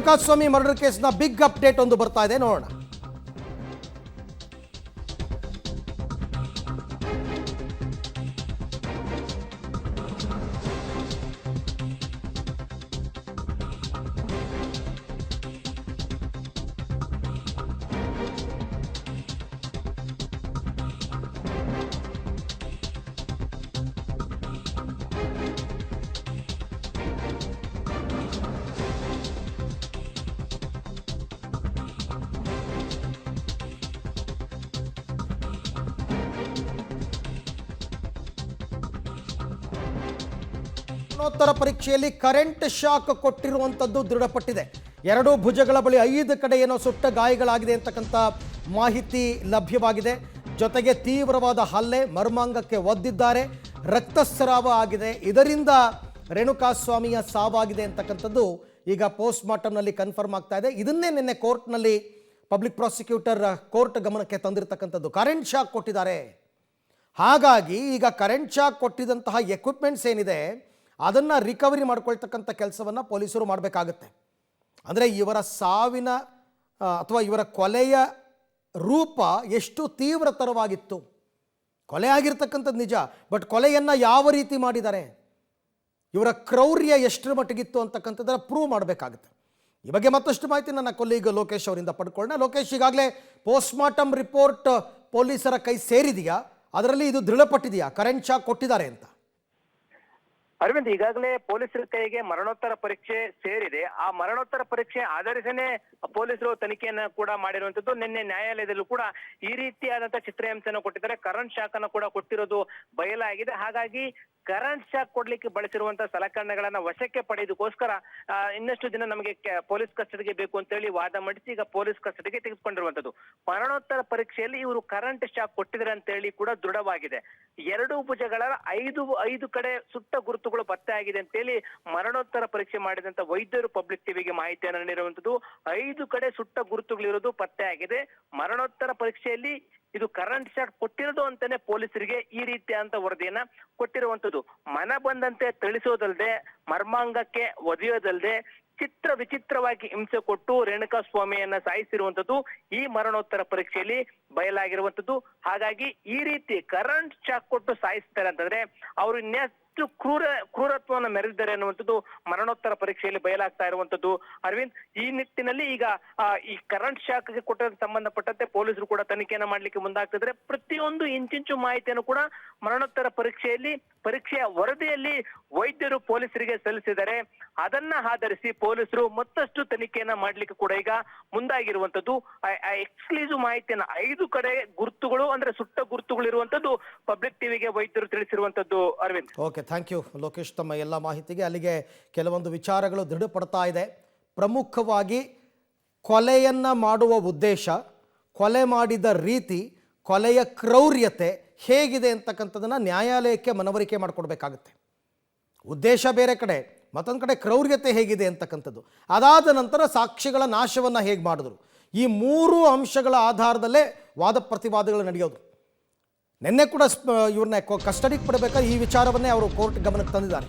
Renukaswamy murder ಕೇಸ್ನ big update ಒಂದು ಬರ್ತಾ ಇದೆ, ನೋಡೋಣ. ಮರಣೋತ್ತರ ಪರೀಕ್ಷೆಯಲ್ಲಿ ಕರೆಂಟ್ ಶಾಕ್ ಕೊಟ್ಟಿರುವಂಥದ್ದು ದೃಢಪಟ್ಟಿದೆ. ಎರಡೂ ಭುಜಗಳ ಬಳಿ 5 ಕಡೆ ಏನೋ ಸುಟ್ಟ ಗಾಯಗಳಾಗಿದೆ ಅಂತಕ್ಕಂಥ ಮಾಹಿತಿ ಲಭ್ಯವಾಗಿದೆ. ಜೊತೆಗೆ ತೀವ್ರವಾದ ಹಲ್ಲೆ, ಮರ್ಮಾಂಗಕ್ಕೆ ಒದ್ದಿದ್ದಾರೆ, ರಕ್ತಸ್ರಾವ ಆಗಿದೆ. ಇದರಿಂದ ರೇಣುಕಾಸ್ವಾಮಿಯ ಸಾವಾಗಿದೆ ಅಂತಕ್ಕಂಥದ್ದು ಈಗ ಪೋಸ್ಟ್ ಮಾರ್ಟಮ್ನಲ್ಲಿ ಕನ್ಫರ್ಮ್ ಆಗ್ತಾ ಇದೆ. ಇದನ್ನೇ ನಿನ್ನೆ ಕೋರ್ಟ್ನಲ್ಲಿ ಪಬ್ಲಿಕ್ ಪ್ರಾಸಿಕ್ಯೂಟರ್ ಕೋರ್ಟ್ ಗಮನಕ್ಕೆ ತಂದಿರತಕ್ಕಂಥದ್ದು. ಕರೆಂಟ್ ಶಾಕ್ ಕೊಟ್ಟಿದ್ದಾರೆ. ಹಾಗಾಗಿ ಈಗ ಕರೆಂಟ್ ಶಾಕ್ ಕೊಟ್ಟಿದ್ದಂತಹ ಎಕ್ವಿಪ್ಮೆಂಟ್ಸ್ ಏನಿದೆ ಅದನ್ನು ರಿಕವರಿ ಮಾಡ್ಕೊಳ್ತಕ್ಕಂಥ ಕೆಲಸವನ್ನು ಪೊಲೀಸರು ಮಾಡಬೇಕಾಗತ್ತೆ. ಅಂದರೆ ಇವರ ಸಾವಿನ ಅಥವಾ ಇವರ ಕೊಲೆಯ ರೂಪ ಎಷ್ಟು ತೀವ್ರತರವಾಗಿತ್ತು. ಕೊಲೆ ಆಗಿರ್ತಕ್ಕಂಥದ್ದು ನಿಜ, ಬಟ್ ಕೊಲೆಯನ್ನು ಯಾವ ರೀತಿ ಮಾಡಿದ್ದಾರೆ, ಇವರ ಕ್ರೌರ್ಯ ಎಷ್ಟರ ಮಟ್ಟಿಗಿತ್ತು ಅಂತಕ್ಕಂಥದ್ದನ್ನು ಪ್ರೂವ್ ಮಾಡಬೇಕಾಗುತ್ತೆ. ಈ ಬಗ್ಗೆ ಮತ್ತಷ್ಟು ಮಾಹಿತಿ ನನ್ನ ಕೊಲೀಗ್ ಲೋಕೇಶ್ ಅವರಿಂದ ಪಡ್ಕೊಳ್ಳೋಣ. ಲೋಕೇಶ್, ಈಗಾಗಲೇ ಪೋಸ್ಟ್ ಮಾರ್ಟಮ್ ರಿಪೋರ್ಟ್ ಪೊಲೀಸರ ಕೈ ಸೇರಿದೆಯಾ? ಅದರಲ್ಲಿ ಇದು ದೃಢಪಟ್ಟಿದೆಯಾ ಕರೆಂಟ್ ಶಾಕ್ ಕೊಟ್ಟಿದ್ದಾರೆ ಅಂತ? ಅರವಿಂದ್, ಈಗಾಗಲೇ ಪೊಲೀಸರ ಕೈಗೆ ಮರಣೋತ್ತರ ಪರೀಕ್ಷೆ ಸೇರಿದೆ. ಆ ಮರಣೋತ್ತರ ಪರೀಕ್ಷೆ ಆಧರಿಸನೇ ಪೊಲೀಸರು ತನಿಖೆಯನ್ನ ಕೂಡ ಮಾಡಿರುವಂತದ್ದು. ನಿನ್ನೆ ನ್ಯಾಯಾಲಯದಲ್ಲೂ ಕೂಡ ಈ ರೀತಿಯಾದಂತಹ ಚಿತ್ರಹಿಂಸೆಯನ್ನು ಕೊಟ್ಟಿದ್ದಾರೆ. ಕರೆಂಟ್ ಶಾಕ್ ಅನ್ನು ಕೂಡ ಕೊಟ್ಟಿರೋದು ಬಯಲಾಗಿದೆ. ಹಾಗಾಗಿ ಕರೆಂಟ್ ಶಾಕ್ ಕೊಡ್ಲಿಕ್ಕೆ ಬಳಸಿರುವಂತಹ ಸಲಕರಣೆಗಳನ್ನ ವಶಕ್ಕೆ ಪಡೆಯೋದಕ್ಕೋಸ್ಕರ ಇನ್ನಷ್ಟು ದಿನ ನಮಗೆ ಪೊಲೀಸ್ ಕಸ್ಟಡಿಗೆ ಬೇಕು ಅಂತ ಹೇಳಿ ವಾದ ಮಂಡಿಸಿ ಈಗ ಪೊಲೀಸ್ ಕಸ್ಟಡಿಗೆ ತೆಗೆದುಕೊಂಡಿರುವಂತದ್ದು. ಮರಣೋತ್ತರ ಪರೀಕ್ಷೆಯಲ್ಲಿ ಇವರು ಕರೆಂಟ್ ಶಾಕ್ ಕೊಟ್ಟಿದ್ದಾರೆ ಅಂತ ಹೇಳಿ ಕೂಡ ದೃಢವಾಗಿದೆ. ಎರಡೂ ಭುಜಗಳ 5 ಕಡೆ ಸುಟ್ಟ ಗುರುತುಗಳು ಪತ್ತೆ ಆಗಿದೆ ಅಂತ ಹೇಳಿ ಮರಣೋತ್ತರ ಪರೀಕ್ಷೆ ಮಾಡಿದಂತ ವೈದ್ಯರು ಪಬ್ಲಿಕ್ ಟಿವಿಗೆ ಮಾಹಿತಿಯನ್ನು ನೀಡಿರುವಂತದ್ದು. 5 ಕಡೆ ಸುಟ್ಟ ಗುರುತುಗಳಿರೋದು ಪತ್ತೆ ಆಗಿದೆ. ಮರಣೋತ್ತರ ಪರೀಕ್ಷೆಯಲ್ಲಿ ಇದು ಕರೆಂಟ್ ಶಾಕ್ ಕೊಟ್ಟಿರೋದು ಅಂತಾನೆ ಪೊಲೀಸರಿಗೆ ಈ ರೀತಿಯಾದಂತ ವರದಿಯನ್ನ ಕೊಟ್ಟಿರುವಂತದ್ದು. ಮನ ಬಂದಂತೆ ತಿಳಿಸೋದಲ್ದೆ, ಮರ್ಮಾಂಗಕ್ಕೆ ಒದೆಯೋದಲ್ದೆ ವಿಚಿತ್ರವಾಗಿ ಹಿಂಸೆ ಕೊಟ್ಟು ರೇಣುಕಾಸ್ವಾಮಿಯನ್ನ ಸಾಯಿಸಿರುವಂತದ್ದು ಈ ಮರಣೋತ್ತರ ಪರೀಕ್ಷೆಯಲ್ಲಿ ಬಯಲಾಗಿರುವಂತದ್ದು. ಹಾಗಾಗಿ ಈ ರೀತಿ ಕರೆಂಟ್ ಶಾಕ್ ಕೊಟ್ಟು ಸಾಯಿಸ್ತಾರೆ ಅಂತಂದ್ರೆ ಅವರು ಇನ್ನೆಷ್ಟು ಕ್ರೂರತ್ವವನ್ನು ಮೆರೆದಿದ್ದಾರೆ ಅನ್ನುವಂಥದ್ದು ಮರಣೋತ್ತರ ಪರೀಕ್ಷೆಯಲ್ಲಿ ಬಯಲಾಗ್ತಾ ಇರುವಂತದ್ದು. ಅರವಿಂದ್, ಈ ನಿಟ್ಟಿನಲ್ಲಿ ಈಗ ಈ ಕರೆಂಟ್ ಶಾಕ್ ಗೆ ಕೊಟ್ಟ ಸಂಬಂಧಪಟ್ಟಂತೆ ಪೊಲೀಸರು ಕೂಡ ತನಿಖೆಯನ್ನ ಮಾಡ್ಲಿಕ್ಕೆ ಮುಂದಾಗ್ತಿದ್ರೆ ಪ್ರತಿಯೊಂದು ಇಂಚಿಂಚು ಮಾಹಿತಿಯನ್ನು ಕೂಡ ಮರಣೋತ್ತರ ಪರೀಕ್ಷೆಯ ವರದಿಯಲ್ಲಿ ವೈದ್ಯರು ಪೊಲೀಸರಿಗೆ ಸಲ್ಲಿಸಿದ್ದಾರೆ. ಅದನ್ನ ಆಧರಿಸಿ ಪೊಲೀಸರು ಮತ್ತಷ್ಟು ತನಿಖೆಯನ್ನ ಮಾಡ್ಲಿಕ್ಕೆ ಕೂಡ ಈಗ ಮುಂದಾಗಿರುವಂತದ್ದು. ಎಕ್ಸ್ಕ್ಲೂಸಿವ್ ಮಾಹಿತಿಯನ್ನ 5 ಕಡೆ ಗುರುತುಗಳು ಅಂದ್ರೆ ಸುಟ್ಟ ಗುರುತುಗಳು ಇರುವಂತದ್ದು ಪಬ್ಲಿಕ್ ಟಿವಿಗೆ ವೈದ್ಯರು ತಿಳಿಸಿರುವಂತದ್ದು. Arvind, okay, thank you Lokesh ತಮ್ಮ ಎಲ್ಲ ಮಾಹಿತಿಗೆ. ಅಲ್ಲಿಗೆ ಕೆಲವೊಂದು ವಿಚಾರಗಳು ದೃಢಪಡ್ತಾ ಇದೆ. ಪ್ರಮುಖವಾಗಿ ಕೊಲೆಯನ್ನು ಮಾಡುವ ಉದ್ದೇಶ, ಕೊಲೆ ಮಾಡಿದ ರೀತಿ, ಕೊಲೆಯ ಕ್ರೌರ್ಯತೆ ಹೇಗಿದೆ ಅಂತಕ್ಕಂಥದ್ದನ್ನು ನ್ಯಾಯಾಲಯಕ್ಕೆ ಮನವರಿಕೆ ಮಾಡಿಕೊಡ್ಬೇಕಾಗುತ್ತೆ. ಉದ್ದೇಶ ಬೇರೆ ಕಡೆ, ಮತ್ತೊಂದು ಕಡೆ ಕ್ರೌರ್ಯತೆ ಹೇಗಿದೆ ಅಂತಕ್ಕಂಥದ್ದು. ಅದಾದ ನಂತರ ಸಾಕ್ಷಿಗಳ ನಾಶವನ್ನು ಹೇಗೆ ಮಾಡಿದ್ರು, ಈ 3 ಅಂಶಗಳ ಆಧಾರದಲ್ಲೇ ವಾದ ಪ್ರತಿವಾದಗಳು ನಡೆಯೋದು. ನಿನ್ನೆ ಕೂಡ ಇವ್ರನ್ನ ಕಸ್ಟಡಿಗೆ ಪಡಬೇಕಾದ್ರೆ ಈ ವಿಚಾರವನ್ನೇ ಅವರು ಕೋರ್ಟ್ ಗಮನಕ್ಕೆ ತಂದಿದ್ದಾರೆ.